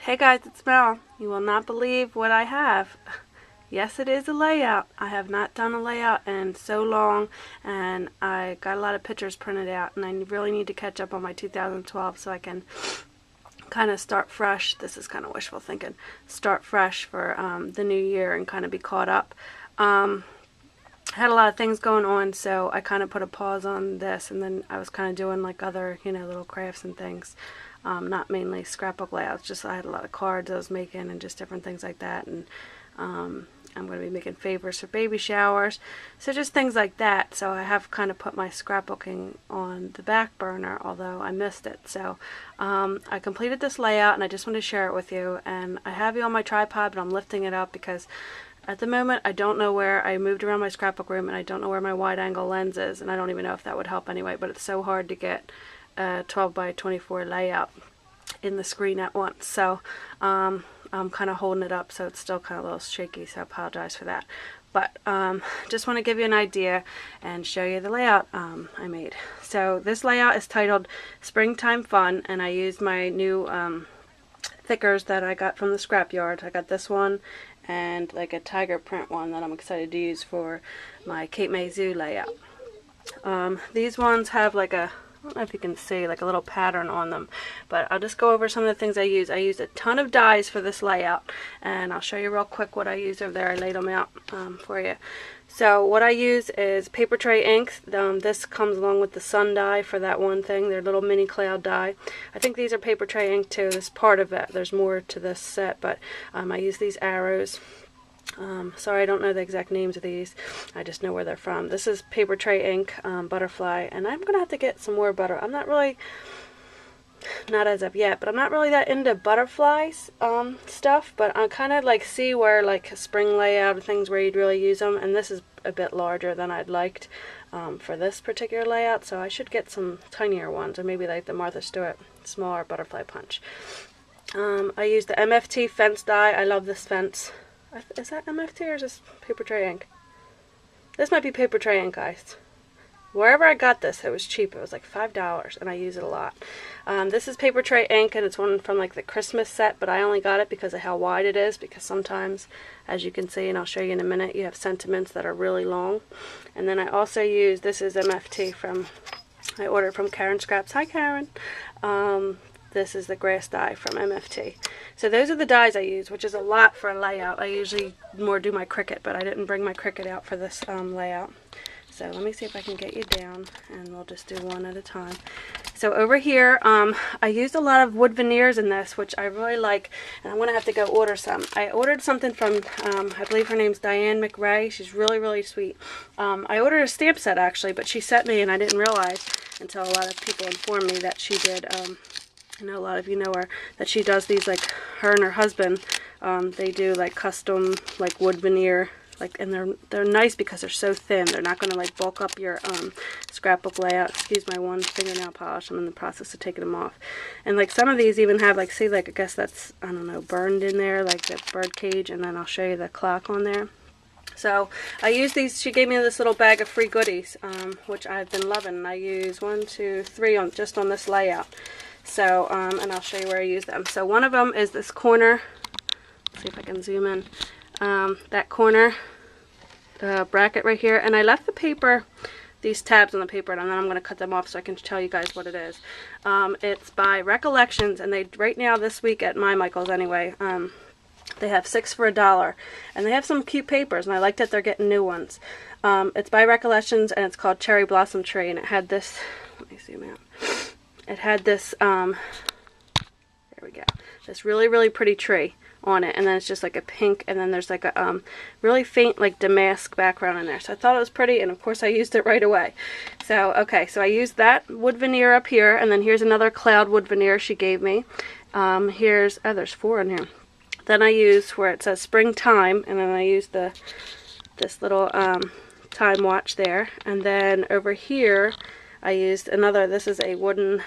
Hey guys, it's Mel. You will not believe what I have. Yes, it is a layout. I have not done a layout in so long, and I got a lot of pictures printed out, and I really need to catch up on my 2012 so I can kind of start fresh. This is kind of wishful thinking. Start fresh for the new year and kind of be caught up. I had a lot of things going on, so I kind of put a pause on this, and then I was kind of doing like other, little crafts and things. Not mainly scrapbook layouts, just I had a lot of cards I was making and just different things like that. And I'm going to be making favors for baby showers, so just things like that. So I have kind of put my scrapbooking on the back burner, although I missed it. So I completed this layout, and I just want to share it with you. And I have you on my tripod, but I'm lifting it up because at the moment I don't know where. I moved around my scrapbook room, and I don't know where my wide angle lens is, and I don't even know if that would help anyway, but it's so hard to get a 12 by 24 layout in the screen at once. So I'm kind of holding it up, so it's still kind of a little shaky, so I apologize for that. But just want to give you an idea and show you the layout I made. So this layout is titled Springtime Fun, and I used my new thickers that I got from the scrapyard. I got this one and like a tiger print one that I'm excited to use for my Cape May Zoo layout. These ones have like a, I don't know if you can see, like a little pattern on them, but I'll just go over some of the things I use. I used a ton of dies for this layout, and I'll show you real quick what I used over there. I laid them out for you. So what I use is paper tray inks. This comes along with the sun die for that one thing. They're little mini cloud die. I think these are paper tray ink too. This is part of it. There's more to this set, but I use these arrows. Sorry, I don't know the exact names of these. I just know where they're from. This is paper tray ink, butterfly, and I'm gonna have to get some more butter. I'm not really, not as of yet, but I'm not really that into butterflies stuff. But I kind of like see where like a spring layout and things where you'd really use them, and this is a bit larger than I'd liked for this particular layout. So I should get some tinier ones, or maybe like the Martha Stewart smaller butterfly punch. I used the MFT fence die. I love this fence. Is that MFT or is this paper tray ink? This might be paper tray ink, guys. Wherever I got this, it was cheap. It was like $5, and I use it a lot. This is paper tray ink, and it's one from like the Christmas set, but I only got it because of how wide it is, because sometimes, as you can see, and I'll show you in a minute, you have sentiments that are really long. And then I also use, this is MFT from, I ordered from Karen Scraps. Hi, Karen. This is the grass die from MFT. So those are the dies I use, which is a lot for a layout. I usually more do my Cricut, but I didn't bring my Cricut out for this layout. So let me see if I can get you down, and we'll just do one at a time. So over here, I used a lot of wood veneers in this, which I really like, and I'm going to have to go order some. I ordered something from, I believe her name's Diane McRae. She's really, really sweet. I ordered a stamp set, actually, but she sent me, and I didn't realize until a lot of people informed me that she did. I know a lot of you know her, that she does these, like her and her husband, they do like custom like wood veneer, like, and they're nice because they're so thin. They're not going to like bulk up your scrapbook layout. Excuse my one fingernail polish. I'm in the process of taking them off. And like some of these even have like, see, like I guess that's, I don't know, burned in there, like the bird cage, and then I'll show you the clock on there. So I use these. She gave me this little bag of free goodies, which I've been loving. I use 1, 2, 3 on just on this layout. So, and I'll show you where I use them. So one of them is this corner. Let's see if I can zoom in. That corner bracket right here. And I left the paper, these tabs on the paper, and then I'm going to cut them off so I can tell you guys what it is. It's by Recollections, and they, right now this week at my Michael's anyway, they have 6 for $1. And they have some cute papers, and I like that they're getting new ones. It's by Recollections, and it's called Cherry Blossom Tree, and it had this, let me zoom out. It had this, there we go, this really, really pretty tree on it, and then it's just like a pink, and then there's like a really faint like damask background in there. So I thought it was pretty, and of course I used it right away. So, okay, so I used that wood veneer up here, and then here's another cloud wood veneer she gave me. Here's, oh, there's 4 in here. Then I used where it says Springtime, and then I used this little time watch there, and then over here I used another, this is a wooden,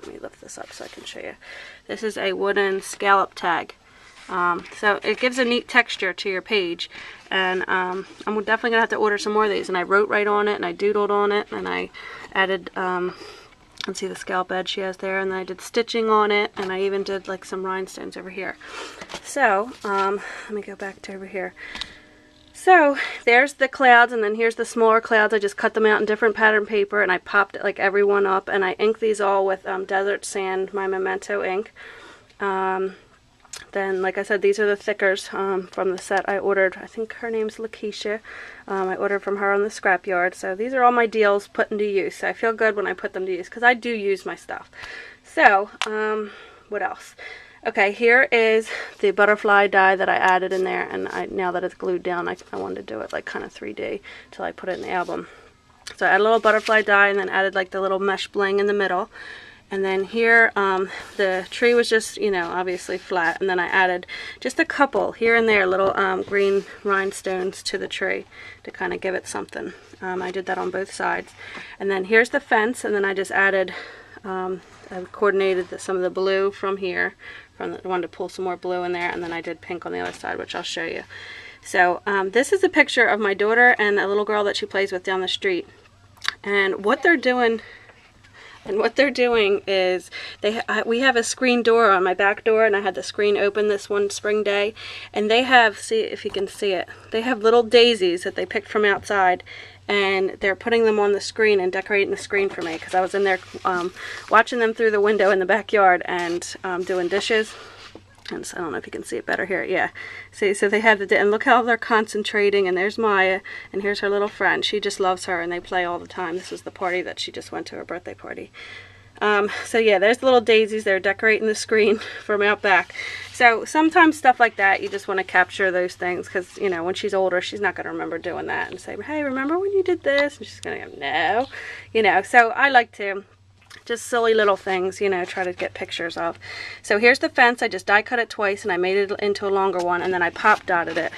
let me lift this up so I can show you. This is a wooden scallop tag. So it gives a neat texture to your page, and I'm definitely going to have to order some more of these. And I wrote right on it, and I doodled on it, and I added And see the scallop edge she has there, and then I did stitching on it, and I even did like some rhinestones over here. So let me go back to over here. So there's the clouds, and then here's the smaller clouds. I just cut them out in different pattern paper, and I popped like every one up, and I inked these all with Desert Sand, my Memento ink. Then, like I said, these are the thickers from the set I ordered. I think her name's Lakeisha. I ordered from her on the scrapyard. So these are all my deals put into use. I feel good when I put them to use because I do use my stuff. So, what else? Okay, here is the butterfly die that I added in there, and now that it's glued down, I wanted to do it like kind of 3D till I put it in the album. So I added a little butterfly die, and then added like the little mesh bling in the middle. And then here, the tree was just, you know, obviously flat, and then I added just a couple here and there, little green rhinestones to the tree to kind of give it something. I did that on both sides. And then here's the fence, and then I just added, I coordinated some of the blue from here. I wanted to pull some more blue in there, and then I did pink on the other side, which I'll show you. So this is a picture of my daughter and a little girl that she plays with down the street. And what they're doing is we have a screen door on my back door, and I had the screen open this one spring day, and they have, see if you can see it, they have little daisies that they picked from outside, and they're putting them on the screen and decorating the screen for me because I was in there watching them through the window in the backyard and doing dishes. And so I don't know if you can see it better here. Yeah. See, so they have and look how they're concentrating, and there's Maya, and here's her little friend. She just loves her, and they play all the time. This was the party that she just went to, her birthday party. So yeah, there's the little daisies. They're decorating the screen from out back. So sometimes stuff like that, you just want to capture those things because, you know, when she's older, she's not going to remember doing that and say, hey, remember when you did this? And she's going to go, no. You know, so I like to just silly little things, you know, try to get pictures of. So here's the fence. I just die cut it twice, and I made it into a longer one, and then I pop dotted it.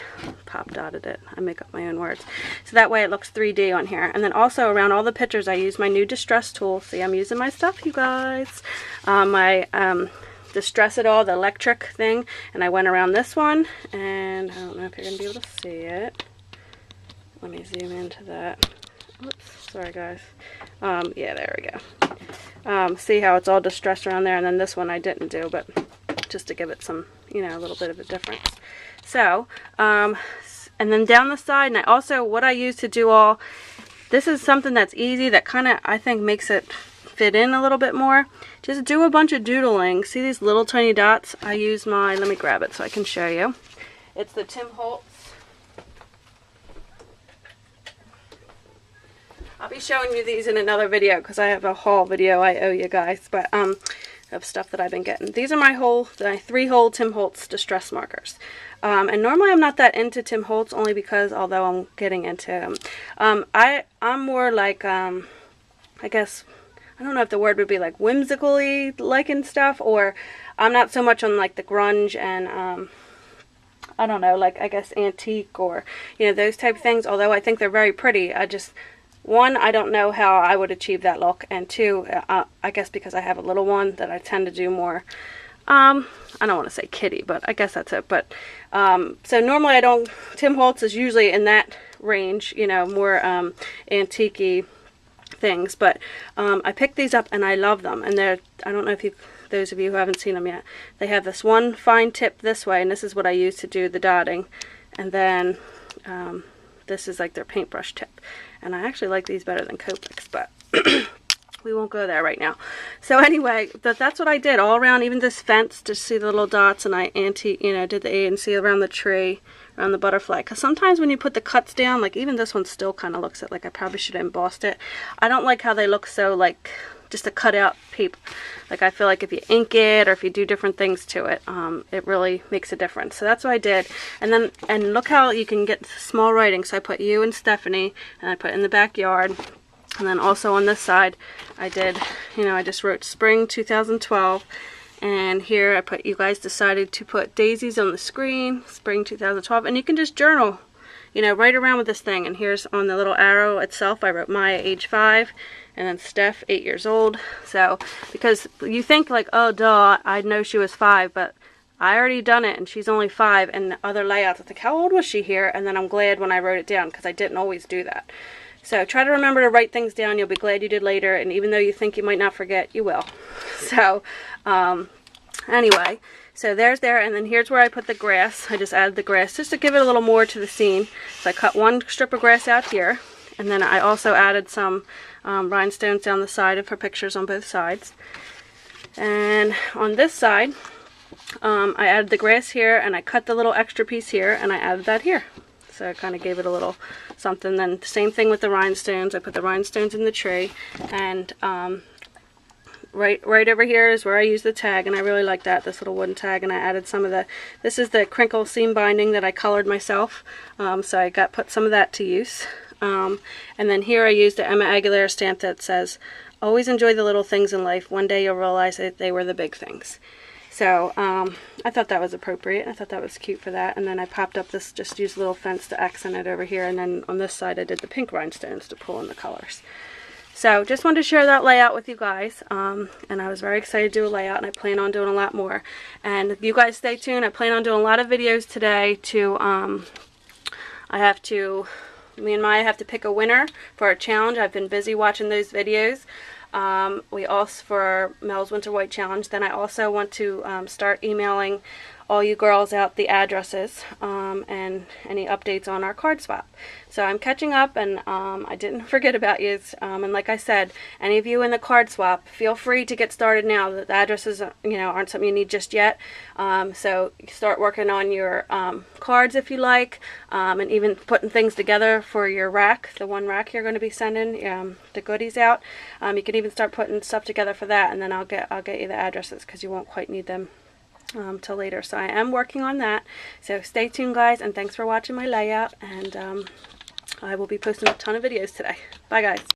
I make up my own words. So that way it looks 3D on here. And then also around all the pictures, I use my new distress tool. See, I'm using my stuff, you guys. My Distress It All, the electric thing. And I went around this one, and I don't know if you're going to be able to see it. Let me zoom into that. Oops, sorry guys. Yeah, there we go. See how it's all distressed around there, and then this one I didn't do, but just to give it some, you know, a little bit of a difference. So, and then down the side, and I also, what I use to do all, this is something that's easy that kind of, I think, makes it fit in a little bit more. Just do a bunch of doodling. See these little tiny dots? I use my, let me grab it so I can show you. It's the Tim Holtz. I'll be showing you these in another video because I have a haul video I owe you guys, but of stuff that I've been getting. These are my 3-hole Tim Holtz distress markers. And normally I'm not that into Tim Holtz, only because, although I'm getting into them, I'm more like, I guess, I don't know if the word would be like whimsically liking stuff, or I'm not so much on like the grunge and I don't know, like I guess antique or, you know, those type of things, although I think they're very pretty. I just, one, I don't know how I would achieve that look, and two, I guess because I have a little one that I tend to do more, I don't want to say kitty, but I guess that's it. But so normally I don't, Tim Holtz is usually in that range, you know, more antique-y things, but I picked these up and I love them, and they're, I don't know if you, those of you who haven't seen them yet, they have this one fine tip this way, and this is what I use to do the dotting, and then this is like their paintbrush tip, and I actually like these better than Copics, but we won't go there right now. So anyway, that's what I did all around, even this fence, to see the little dots, and I did the A and C around the tree, around the butterfly, because sometimes when you put the cuts down, like even this one still kind of looks like I probably should have embossed it. I don't like how they look so like just a cut out paper. Like I feel like if you ink it or if you do different things to it, it really makes a difference. So that's what I did. And then, and look how you can get small writing. So I put you and Stephanie, and I put in the backyard. And then also on this side, I did, I just wrote spring 2012. And here I put, you guys decided to put daisies on the screen, spring 2012. And you can just journal, right around with this thing. And here's on the little arrow itself, I wrote Maya, age 5. And then Steph, 8 years old. So, because you think like, oh duh, I know she was 5, but I already done it and she's only 5. And other layouts, I think, how old was she here? And then I'm glad when I wrote it down, because I didn't always do that. So try to remember to write things down. You'll be glad you did later, and even though you think you might not forget, you will. So anyway, so there's there, and then here's where I put the grass. I just added the grass just to give it a little more to the scene. So I cut one strip of grass out here, and then I also added some rhinestones down the side for pictures on both sides. And on this side, I added the grass here, and I cut the little extra piece here, and I added that here. So I kind of gave it a little something. Then the same thing with the rhinestones. I put the rhinestones in the tree, and right over here is where I use the tag, and I really like that, this little wooden tag, and I added some of the, this is the crinkle seam binding that I colored myself, so I put some of that to use. And then here I used the Emma Aguilera stamp that says, "Always enjoy the little things in life. One day you'll realize that they were the big things." So I thought that was appropriate. I thought that was cute for that. And then I popped up this, just used a little fence to accent it over here. And then on this side I did the pink rhinestones to pull in the colors. So just wanted to share that layout with you guys. And I was very excited to do a layout, and I plan on doing a lot more. And if you guys stay tuned, I plan on doing a lot of videos today to, me and Maya have to pick a winner for a challenge. I've been busy watching those videos. We also, for Mel's Winter White Challenge, then I also want to start emailing all you girls out the addresses and any updates on our card swap. So I'm catching up, and I didn't forget about you. And like I said, any of you in the card swap, feel free to get started now. The addresses, aren't something you need just yet. So start working on your cards if you like, and even putting things together for your rack, the one rack you're going to be sending the goodies out. You can even start putting stuff together for that, and then I'll get you the addresses, because you won't quite need them till later. So I am working on that. So stay tuned, guys, and thanks for watching my layout, and I will be posting a ton of videos today. Bye, guys.